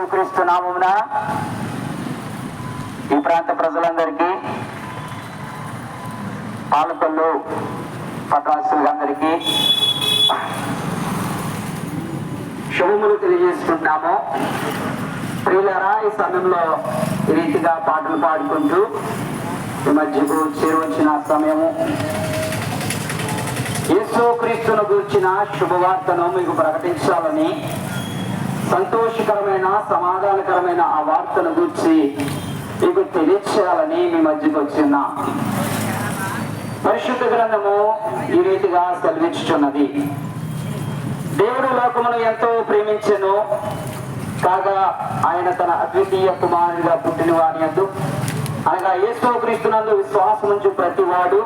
యేసుక్రీస్తు నామమున ఈ ప్రాంత ప్రజలందరికీ, పాలకొల్లు పట్టణస్తులందరికీ శుభములు తెలియజేసుకుంటున్నాము. ప్రియులారా, ఈ సమయంలో ఈ రీతిగా పాటలు పాడుకుంటూ ఈ మధ్యకు చేరువచ్చిన సమయము యేసుక్రీస్తును గురించిన శుభవార్తను మీకు ప్రకటించాలని, సంతోషకరమైన సమాధానకరమైన ఆ వార్తను గురించి మీకు తెలియచేయాలని మీ మధ్యకు వచ్చిన పరిశుద్ధ గ్రంథము ఈ రీతిగా సెలవించుచున్నది. దేవుడు లోకమును ఎంతో ప్రేమించెను కాగా ఆయన తన అద్వితీయ కుమారుడిగా పుట్టిన వారి యందు అనగా యేసుక్రీస్తునందు విశ్వాసముంచు ప్రతివాడు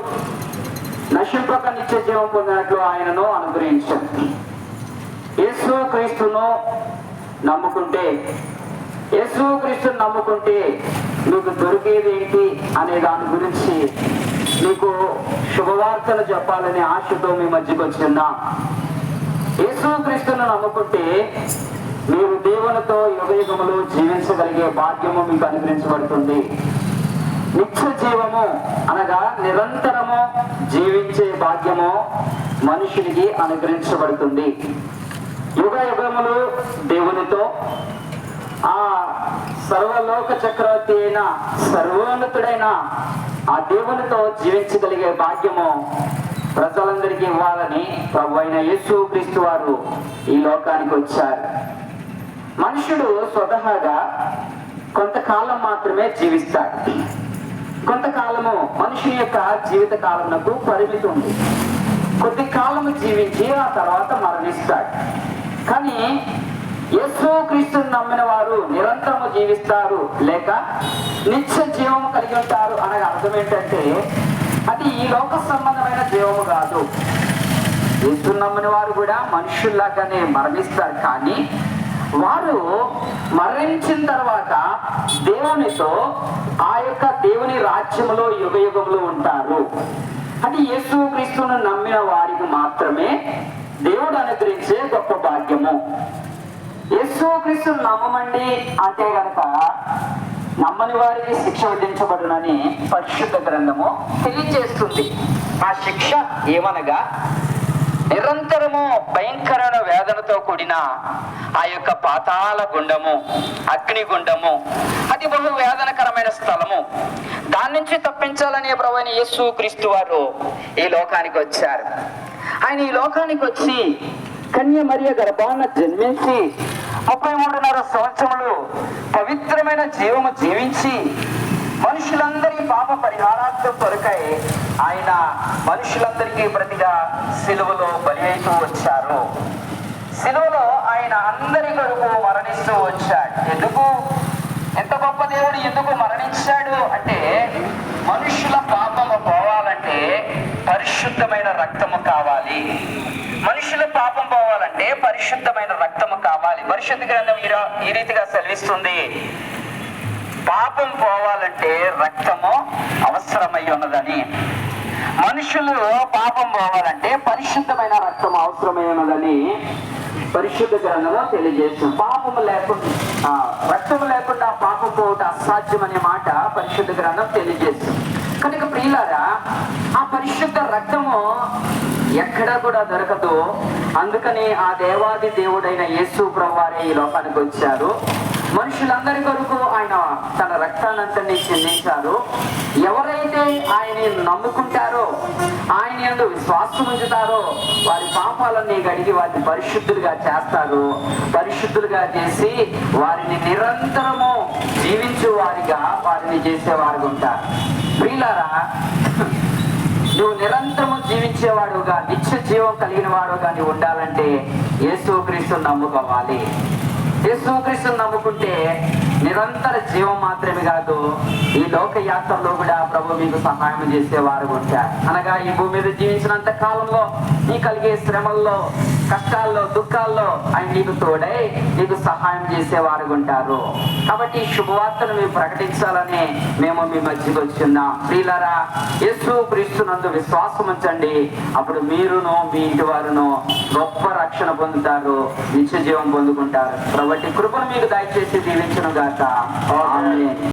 నశింపక నిత్య జీవం పొందినట్లు ఆయనను అనుగ్రహించాడు. యేసుక్రీస్తును నమ్ముకుంటే, యేసుక్రీస్తును నమ్ముకుంటే మీకు దొరికేది ఏంటి అనే దాని గురించి మీకు శుభవార్తలు చెప్పాలనే ఆశతో మీ మధ్యకు వచ్చిన యేసుక్రీస్తును నమ్ముకుంటే మీరు దేవునితో యుగయుగములు జీవించగలిగే భాగ్యము మీకు అనుగ్రహించబడుతుంది. నిత్య జీవము అనగా నిరంతరము జీవించే భాగ్యము మనుషునికి అనుగ్రహించబడుతుంది. యుగ యుగములు దేవునితో, ఆ సర్వలోక చక్రవర్తి అయిన సర్వోన్నతుడైన ఆ దేవునితో జీవించగలిగే భాగ్యము ప్రజలందరికీ ఇవ్వాలని ప్రభు అయిన యేసుక్రీస్తు వారు ఈ లోకానికి వచ్చారు. మనుషుడు స్వతహాగా కొంతకాలం మాత్రమే జీవిస్తాడు. కొంతకాలము మనుషుని యొక్క జీవిత కాలమునకు పరిమితి ఉంది. కొద్ది కాలము జీవించి ఆ తర్వాత మరణిస్తాడు. కానీ యేసుక్రీస్తును నమ్మిన వారు నిరంతరము జీవిస్తారు, లేక నిత్య జీవము కలిగి ఉంటారు. అనగా అర్థం ఏంటంటే, అది ఈ లోక సంబంధమైన జీవము కాదు. యేసును నమ్మిన వారు కూడా మనుషుల్లాగానే మరణిస్తారు, కానీ వారు మరణించిన తర్వాత దేవునితో ఆ యొక్క దేవుని రాజ్యములో యుగ యుగములు ఉంటారు. అది యేసుక్రీస్తును నమ్మిన వారికి మాత్రమే దేవుడు అనుగ్రహించే గొప్ప భాగ్యము. యేసుక్రీస్తును నమ్మమండి అంటే గనక నమ్మని వారికి శిక్ష విధించబడునని పరిశుద్ధ గ్రంథము తెలియజేస్తుంది. ఆ శిక్ష ఏమనగా నిరంతరము భయంకరమైన వేదనతో కూడిన ఆ యొక్క పాతాళ గుండము, అగ్నిగుండము, అది బహు వేదనకరమైన స్థలము. దాని నుంచి తప్పించాలని ప్రభువైన యేసుక్రీస్తు వారు ఈ లోకానికి వచ్చారు. ఆయన ఈ లోకానికి వచ్చి కన్య మరియ గర్భాన జన్మించి 33.5 సంవత్సరములు పవిత్రమైన జీవము జీవించి మనుషులందరి పాప పరిహారార్థం కొరకై ఆయన మనుషులందరికీ ప్రతిగా సిలువలో బలి అయితూ వచ్చారు. సిలువలో ఆయన అందరి కొరకు మరణిస్తూ వచ్చాడు. ఎందుకు? ఎంత గొప్ప దేవుడు ఎందుకు మరణించాడు అంటే, మనుషుల పాపము పోవాలంటే పరిశుద్ధమైన రక్తము కావాలి. మనుషుల పాపం పోవాలంటే పరిశుద్ధమైన రక్తము కావాలి. పరిశుద్ధ గ్రంథం ఈ రీతిగా సెలవిస్తుంది, పాపం పోవాలంటే రక్తము అవసరమై ఉన్నదని. మనుషులు పాపం పోవాలంటే పరిశుద్ధమైన రక్తం అవసరమై ఉన్నదని పరిశుద్ధ గ్రంథము తెలియజేస్తుంది. పాపము లేకుండా, రక్తము లేకుండా పాపం పోవటం అసాధ్యం అనే మాట పరిశుద్ధ గ్రంథం తెలియజేస్తుంది. కనుక ప్రియులారా, ఆ పరిశుద్ధ రక్తము ఎక్కడా కూడా దొరకదు. అందుకని ఆ దేవాది దేవుడైన యేసు ప్రభువారే ఈ లోకానికి వచ్చారు. మనుషులందరి కొరకు ఆయన తన రక్తానంతని చెందించారు. ఎవరైతే ఆయన్ని నమ్ముకుంటారో, ఆయన యందు విశ్వాసం ఉంచుతారో, వారి పాపాలన్నీ గడిగి వారిని పరిశుద్ధులుగా చేస్తారు. పరిశుద్ధులుగా చేసి వారిని నిరంతరము జీవించు వారిగా వారిని చేసేవారు ఉంటారు. ప్రియులారా, నువ్వు నిరంతరము జీవించేవాడుగా, నిత్య జీవం కలిగిన వాడుగా నీవు ఉండాలంటే యేసుక్రీస్తును నమ్ముకోవాలి. యేసుక్రీస్తును నమ్ముకుంటే నిరంతర జీవం మాత్రమే కాదు, ఈ లోక యాత్రలో కూడా ప్రభు మీకు సహాయం చేసేవారు ఉంటారు. అనగా ఈ భూమి మీద జీవించినంత కాలంలో నీ కలిగే శ్రమల్లో, కష్టాల్లో, దుఃఖాల్లో ఆయన నీకు తోడై నీకు సహాయం చేసేవారు ఉంటారు. కాబట్టి ఈ శుభవార్తను మేము ప్రకటించాలని మేము మీ మధ్యకి వచ్చున్నాం. ప్రియులారా, యేసు క్రీస్తునందు విశ్వాసం ఉంచండి. అప్పుడు మీరును మీ ఇంటి వారును గొప్ప రక్షణ పొందుతారు, నిత్య జీవం పొందుకుంటారు. కాబట్టి కృపను మీకు దయచేసి దీవించును గాక. ఆమేన్.